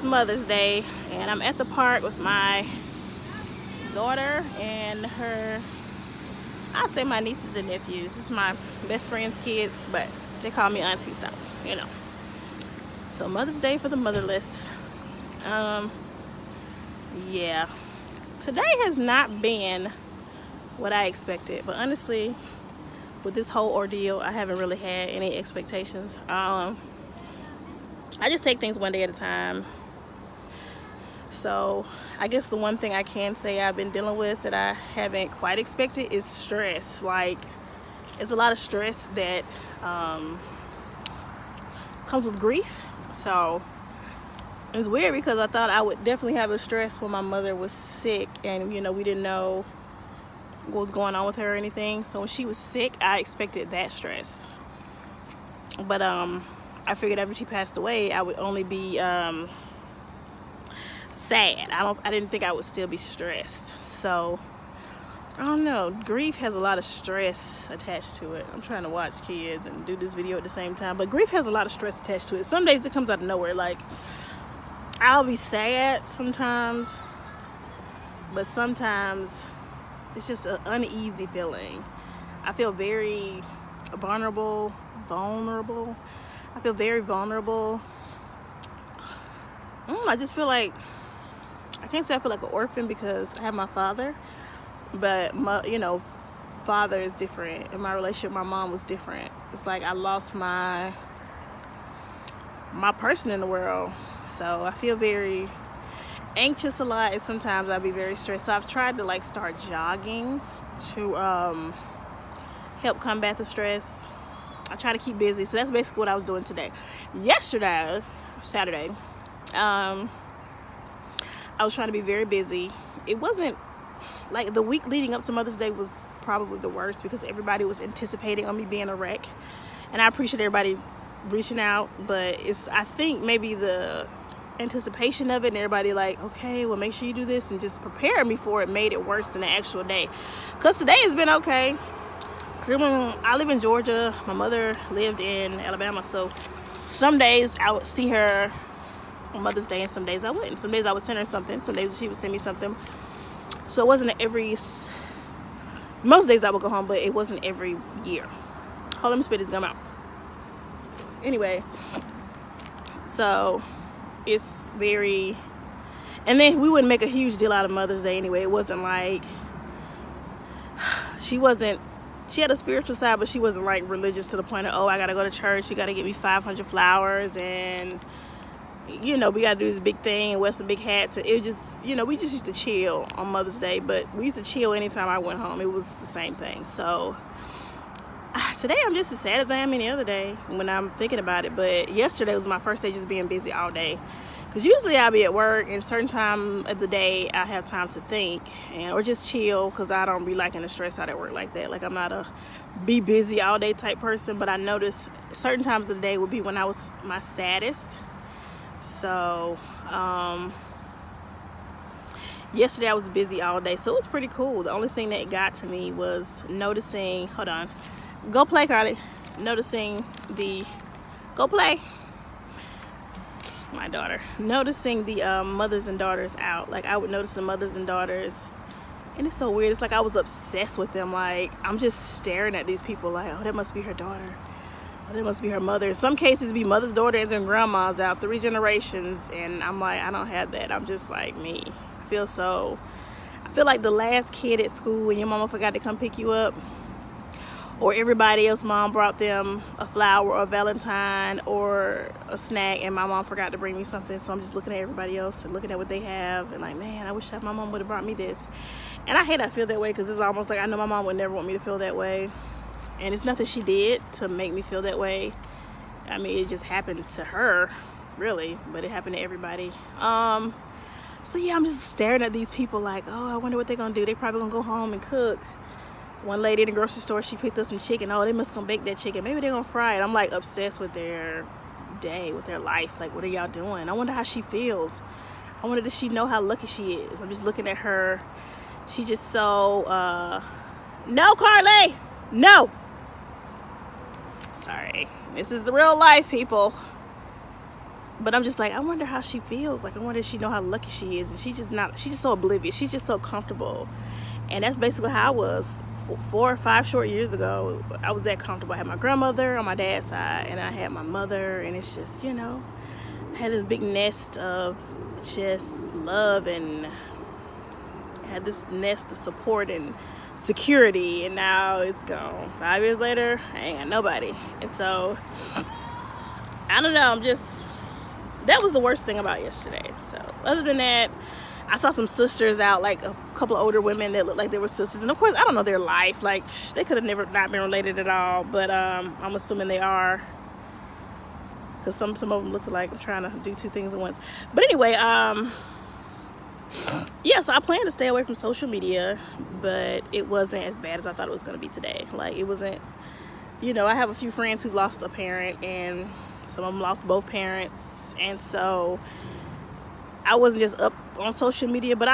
It's Mother's Day, and I'm at the park with my daughter and I say my nieces and nephews. It's my best friend's kids, but they call me auntie, so you know. So Mother's Day for the motherless. Yeah. Today has not been what I expected, but honestly, with this whole ordeal, I haven't really had any expectations. I just take things one day at a time. So I guess the one thing I can say I've been dealing with that I haven't quite expected is stress. Like, it's a lot of stress that comes with grief. So it's weird because I thought I would definitely have a stress when my mother was sick, and we didn't know what was going on with her or anything. So when she was sick, I expected that stress. But I figured after she passed away, I would only be sad. I didn't think I would still be stressed. So I don't know. Grief has a lot of stress attached to it. I'm trying to watch kids and do this video at the same time, but grief has a lot of stress attached to it. Some days it comes out of nowhere. Like, I'll be sad sometimes, but sometimes it's just an uneasy feeling. I feel very vulnerable. I feel very vulnerable. I just feel like, I can't say I feel like an orphan because I have my father, but father is different, and my relationship with my mom was different. It's like I lost my person in the world. So I feel very anxious a lot, and sometimes I'll be very stressed. So I've tried to start jogging to help combat the stress. I try to keep busy. So that's basically what I was doing today. Yesterday, Saturday, I was trying to be very busy. It wasn't like the week leading up to Mother's Day was probably the worst because everybody was anticipating on me being a wreck, and I appreciate everybody reaching out, but I think maybe the anticipation of it and everybody okay, well, make sure you do this and just prepare me for it made it worse than the actual day. Because today has been okay. I live in Georgia. My mother lived in Alabama, so some days I would see her on Mother's Day and some days I wouldn't. Some days I would send her something, some days she would send me something. So it wasn't most days I would go home, but it wasn't every year. Hold on, let me spit this gum out. Anyway, so it's very, and then we wouldn't make a huge deal out of Mother's Day anyway. It wasn't like she had a spiritual side, but she wasn't religious to the point of, oh, I gotta go to church, you gotta get me 500 flowers, and we gotta do this big thing and wear some big hats. It just, we just used to chill on Mother's Day, but we used to chill anytime I went home. It was the same thing. So today I'm just as sad as I am any other day when I'm thinking about it. But yesterday was my first day just being busy all day, because usually I'll be at work and a certain time of the day I have time to think or just chill, because I don't be liking to stress out at work like that. Like, I'm not a be busy all day type person, but I noticed certain times of the day would be when I was my saddest. So yesterday I was busy all day, so it was pretty cool. The only thing that got to me was noticing, hold on, go play, Carly. Go play. My daughter. Noticing the mothers and daughters out. Like, I would notice the mothers and daughters, and it's so weird. It's like I was obsessed with them. Like, I'm just staring at these people like, oh, that must be her daughter. Oh, that must be her mother. In some cases, it'd be mother's daughter and then grandma's out, 3 generations, and I'm like, I don't have that. I'm just like me. I feel like the last kid at school when your mama forgot to come pick you up, or everybody else mom brought them a flower or a Valentine or a snack, and my mom forgot to bring me something. So I'm just looking at everybody else and looking at what they have, and like, man, I wish my mom would have brought me this. And I hate I feel that way, because it's almost like I know my mom would never want me to feel that way, and it's nothing she did to make me feel that way. I mean, it just happened to her, really, but it happened to everybody. So yeah, I'm just staring at these people like, oh, I wonder what they're gonna do. They probably gonna go home and cook. One lady in the grocery store, she picked up some chicken. Oh, they must gonna bake that chicken. Maybe they're gonna fry it. I'm like obsessed with their day, with their life. Like, what are y'all doing? I wonder how she feels. I wonder, does she know how lucky she is? I'm just looking at her. She just so, no, Carly, no. Sorry, this is the real life, people. But I'm just like, I wonder how she feels. Like, I wonder if she know how lucky she is. And she's just so oblivious. She's just so comfortable. And that's basically how I was 4 or 5 short years ago. I was that comfortable. I had my grandmother on my dad's side, and I had my mother, and it's just, you know, I had this big nest of just love, and I had this nest of support and security, and now it's gone. 5 years later, I ain't got nobody. And so, I don't know, that was the worst thing about yesterday. So other than that, I saw some sisters out, like a couple of older women that looked like they were sisters. And of course, I don't know their life. Like, they could have never not been related at all. But I'm assuming they are. Because some of them look like I'm trying to do 2 things at once. But anyway, yeah, so I plan to stay away from social media. But it wasn't as bad as I thought it was going to be today. Like, it wasn't, you know, I have a few friends who lost a parent. And some of them lost both parents. And so I wasn't just up on social media, but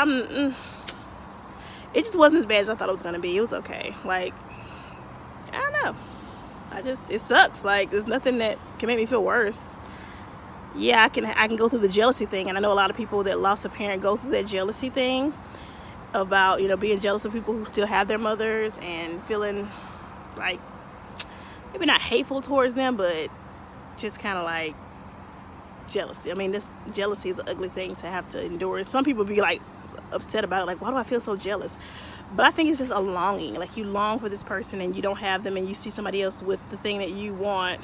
it just wasn't as bad as I thought it was going to be. It was okay. Like, I don't know. It sucks. Like, there's nothing that can make me feel worse. Yeah, I can go through the jealousy thing. And I know a lot of people that lost a parent go through that jealousy thing about, you know, being jealous of people who still have their mothers and feeling like maybe not hateful towards them, but just kind of like jealousy. I mean, this jealousy is an ugly thing to have to endure. Some people be like upset about it, like, why do I feel so jealous? But I think it's just a longing. Like, you long for this person and you don't have them, and you see somebody else with the thing that you want.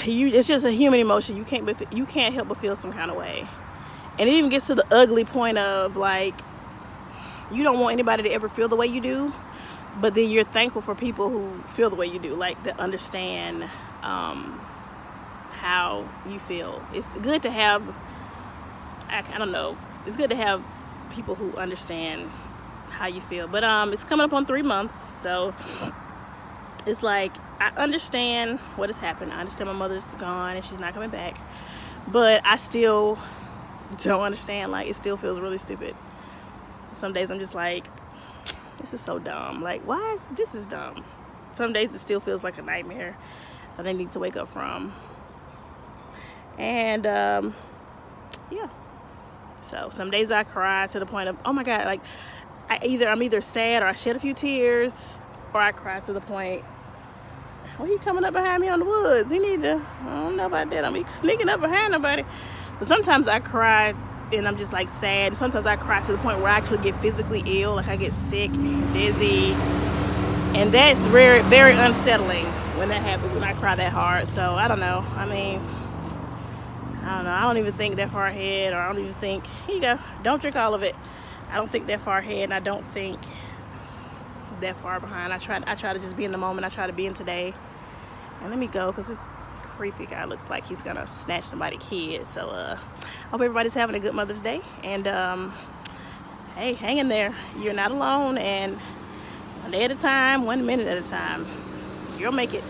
It's just a human emotion. You can't help but feel some kind of way. And it even gets to the ugly point of, like, you don't want anybody to ever feel the way you do, but then you're thankful for people who feel the way you do, like, that understand how you feel. It's good to have, I don't know, it's good to have people who understand how you feel. But it's coming up on 3 months, so it's like, I understand what has happened. I understand my mother's gone and she's not coming back, but I still don't understand. Like, it still feels really stupid. Some days I'm just like, this is so dumb. Like, this is dumb. Some days it still feels like a nightmare that I need to wake up from. And yeah, so some days I cry to the point of, oh my God, like, I'm either sad, or I shed a few tears, or I cry to the point, well, he coming up behind me on the woods. He need to, I don't know about that. I'm sneaking up behind nobody. But sometimes I cry and I'm just like sad. Sometimes I cry to the point where I actually get physically ill. Like, I get sick and dizzy. And that's very, very unsettling when that happens, when I cry that hard. So I don't know. I mean, I don't know. I don't even think that far ahead, or I don't even think, here you go, don't drink all of it. I don't think that far ahead, and I don't think that far behind. I try to just be in the moment. I try to be in today. And let me go, because this creepy guy looks like he's gonna snatch somebody's kid. So I hope everybody's having a good Mother's Day. And hey, hang in there. You're not alone, and one day at a time, 1 minute at a time, you'll make it.